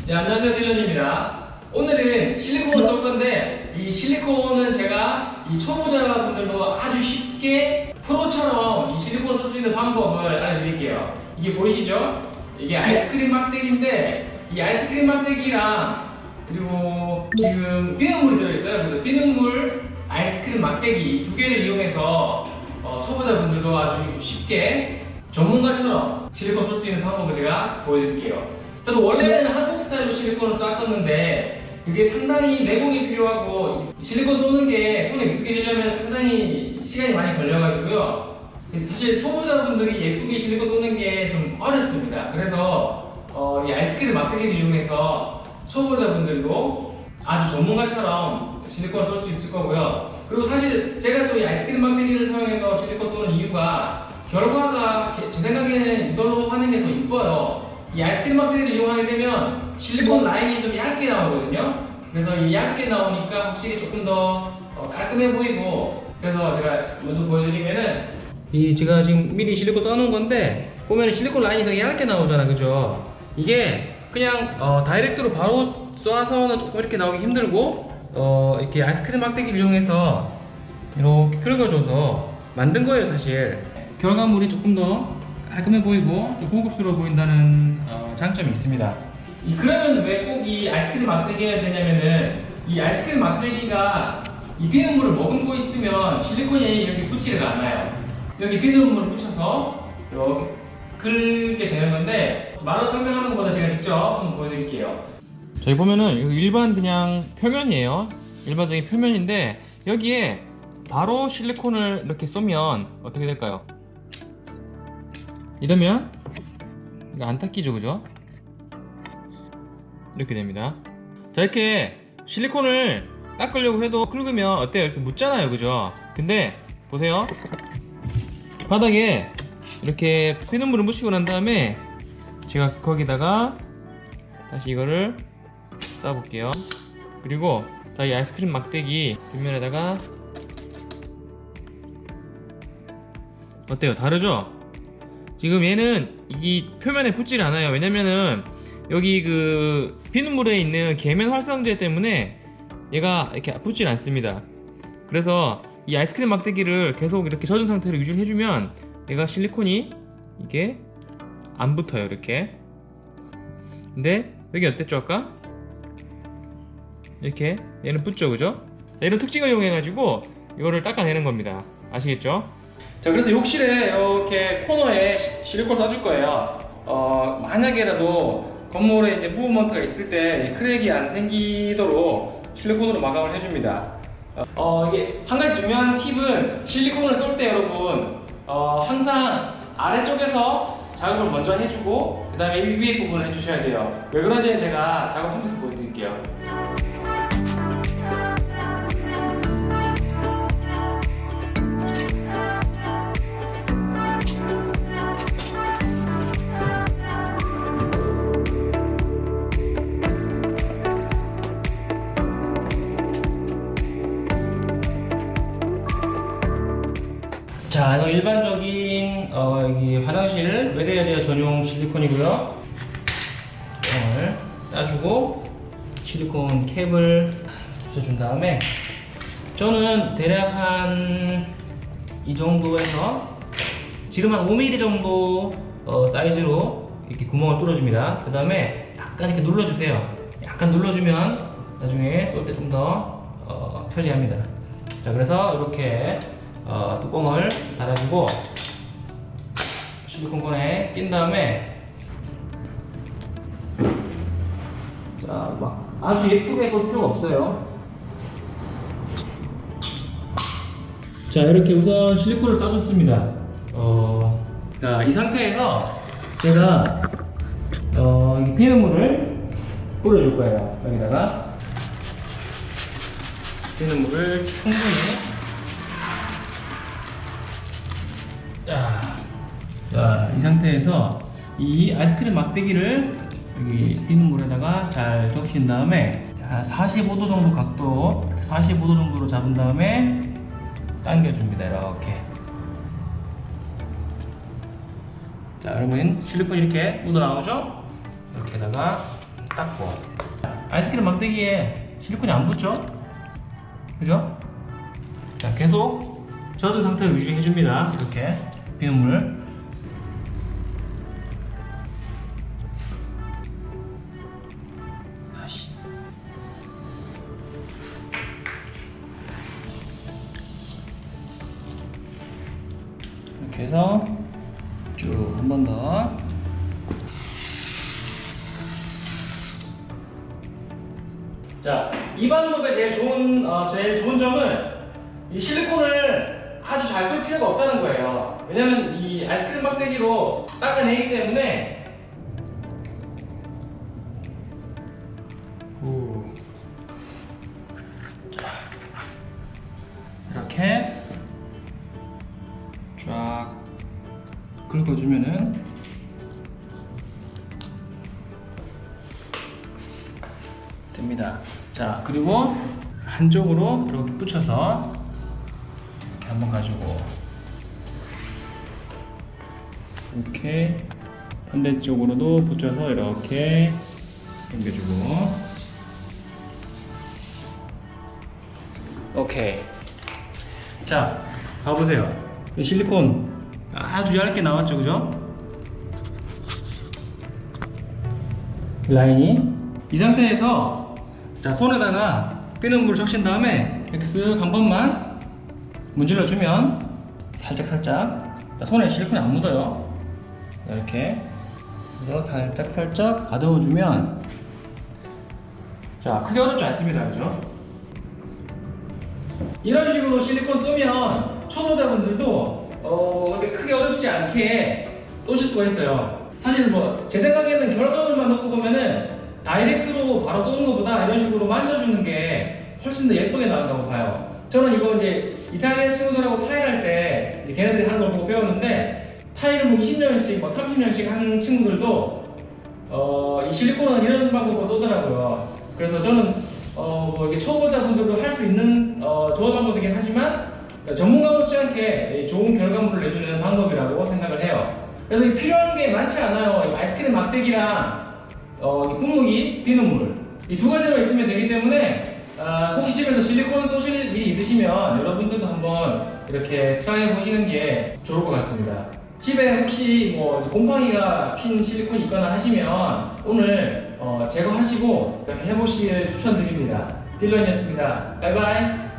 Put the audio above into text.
네, 안녕하세요, 딜런입니다. 오늘은 실리콘을 쏠 건데, 이 실리콘은 제가 이 초보자분들도 아주 쉽게 프로처럼 이 실리콘을 쏠 수 있는 방법을 알려드릴게요. 이게 보이시죠? 이게 아이스크림 막대기인데, 이 아이스크림 막대기랑 그리고 지금 비눗물이 들어있어요. 그래서 비눗물, 아이스크림 막대기 두 개를 이용해서 초보자분들도 아주 쉽게 전문가처럼 실리콘 쏠 수 있는 방법을 제가 보여드릴게요. 저도 원래는 한국 스타일로 실리콘을 쐈었는데 그게 상당히 내공이 필요하고 실리콘 쏘는 게 손에 익숙해지려면 상당히 시간이 많이 걸려가지고요. 사실 초보자분들이 예쁘게 실리콘 쏘는 게 좀 어렵습니다. 그래서 이 아이스크림 막대기를 이용해서 초보자분들도 아주 전문가처럼 실리콘을 쏠 수 있을 거고요. 그리고 사실 제가 또 이 아이스크림 막대기를 사용해서 실리콘 쏘는 이유가 결과가 제 생각에는 이걸로 하는 게 더 이뻐요. 이 아이스크림 막대기를 이용하게 되면 실리콘 라인이 좀 얇게 나오거든요. 그래서 이 얇게 나오니까 확실히 조금 더 깔끔해 보이고, 그래서 제가 먼저 보여드리면은 이 제가 지금 미리 실리콘 써놓은 건데 보면 실리콘 라인이 더 얇게 나오잖아, 그죠? 이게 그냥 다이렉트로 바로 쏴서는 조금 이렇게 나오기 힘들고 이렇게 아이스크림 막대기를 이용해서 이렇게 긁어줘서 만든 거예요. 사실 결과물이 조금 더 깔끔해 보이고 좀 고급스러워 보인다는 장점이 있습니다. 그러면 왜 꼭 이 아이스크림 막대기가 되냐면은, 이 아이스크림 막대기가 이 비눗물을 머금고 있으면 실리콘이 여기 붙지가 않아요. 여기 비눗물을 붙여서 이렇게 긁게 되는 건데, 말로 설명하는 것보다 제가 직접 한번 보여드릴게요. 저기 보면은 일반 그냥 표면이에요. 일반적인 표면인데 여기에 바로 실리콘을 이렇게 쏘면 어떻게 될까요? 이러면 이거 안 닦이죠, 그죠? 이렇게 됩니다. 자, 이렇게 실리콘을 닦으려고 해도 긁으면 어때요? 이렇게 묻잖아요, 그죠? 근데 보세요, 바닥에 이렇게 비눗물을 묻히고 난 다음에 제가 거기다가 다시 이거를 쏴볼게요. 그리고 이 아이스크림 막대기 뒷면에다가, 어때요? 다르죠? 지금 얘는 이 표면에 붙질 않아요. 왜냐면은 여기 그 비눗물에 있는 계면 활성제 때문에 얘가 이렇게 붙질 않습니다. 그래서 이 아이스크림 막대기를 계속 이렇게 젖은 상태로 유지를 해주면 얘가 실리콘이 이게 안 붙어요, 이렇게. 근데 여기 어땠죠, 아까? 이렇게 얘는 붙죠, 그죠? 자, 이런 특징을 이용해가지고 이거를 닦아내는 겁니다. 아시겠죠? 자, 그래서 욕실에 이렇게 코너에 실리콘을 쏴줄 거예요. 만약에라도 건물에 이제 무브먼트가 있을 때 크랙이 안 생기도록 실리콘으로 마감을 해줍니다. 이게 한 가지 중요한 팁은, 실리콘을 쏠 때 여러분 항상 아래쪽에서 작업을 먼저 해주고 그 다음에 위에 부분을 해주셔야 돼요. 왜 그런지는 제가 작업하면서 보여드릴게요. 자, 이거 일반적인 여기 화장실 웨데어리어 전용 실리콘이고요. 이걸 따주고 실리콘 캡을 붙여준 다음에, 저는 대략 한 이 정도에서 지금 한 5mm 정도 사이즈로 이렇게 구멍을 뚫어줍니다. 그 다음에 약간 이렇게 눌러주세요. 약간 눌러주면 나중에 쏠 때 좀 더 편리합니다. 자, 그래서 이렇게 뚜껑을 닫아주고 실리콘건에 낀 다음에, 자, 막 아주 예쁘게 쏠 필요가 없어요. 자, 이렇게 우선 실리콘을 쏴줬습니다. 자, 이 상태에서 제가 이 비눗물을 뿌려줄 거예요. 여기다가 비눗물을 충분히. 자, 이 상태에서 이 아이스크림 막대기를 여기 비눗물에다가 잘 적신 다음에 45도 정도 각도, 45도 정도로 잡은 다음에 당겨줍니다. 이렇게. 자, 여러분 실리콘 이렇게 묻어 나오죠? 이렇게다가 닦고. 아이스크림 막대기에 실리콘이 안 붙죠? 그죠? 자, 계속 젖은 상태로 유지해 줍니다. 이렇게 비눗물. 다시. 이렇게 해서 쭉 한 번 더. 자, 이 방법의 제일 좋은 점은 이 실리콘을 아주 잘 쓸 필요가 없다는 거예요. 왜냐면 이 아이스크림 막대기로 닦아내기 때문에. 자, 이렇게 쫙 긁어주면은 됩니다. 자, 그리고 한쪽으로 이렇게 붙여서 이렇게 한번 가지고 이렇게 반대쪽으로도 붙여서 이렇게 당겨주고. 오케이. 자, 봐보세요. 이 실리콘 아주 얇게 나왔죠, 그죠? 라인이 이 상태에서 자, 손에다가 비눗물 적신 다음에 이렇게 쓱 한 번만 문질러 주면 살짝 자, 손에 실리콘이 안 묻어요. 이렇게 그래서 살짝 가둬 주면 자, 크게 어렵지 않습니다, 그죠? 이런 식으로 실리콘 쏘면 초보자분들도 그렇게 크게 어렵지 않게 쏘실 수가 있어요. 사실 뭐 제 생각에는 결과물만 놓고 보면은 다이렉트로 바로 쏘는 것보다 이런 식으로 만져주는 게 훨씬 더 예쁘게 나온다고 봐요. 저는 이거 이제 이탈리아 친구들하고 타일 할 때 걔네들이 하는 걸 보고 배웠는데, 타일을 뭐 20년씩, 뭐 30년씩 하는 친구들도 이 실리콘은 이런 방법으로 쏘더라고요. 그래서 저는 뭐 이게 초보자분들도 할 수 있는 좋은 방법이긴 하지만 전문가 못지않게 좋은 결과물을 내주는 방법이라고 생각을 해요. 그래서 필요한 게 많지 않아요. 아이스크림 막대기랑 분무기, 비눗물 이 두 가지만 있으면 되기 때문에 혹시 집에서 실리콘 쏘실 일이 있으시면 여러분들도 한번 이렇게 트라이 해보시는 게 좋을 것 같습니다. 집에 혹시 뭐 곰팡이가 핀 실리콘이 있거나 하시면 오늘 제거하시고 해보시길 추천드립니다. 딜런이었습니다. 바이바이.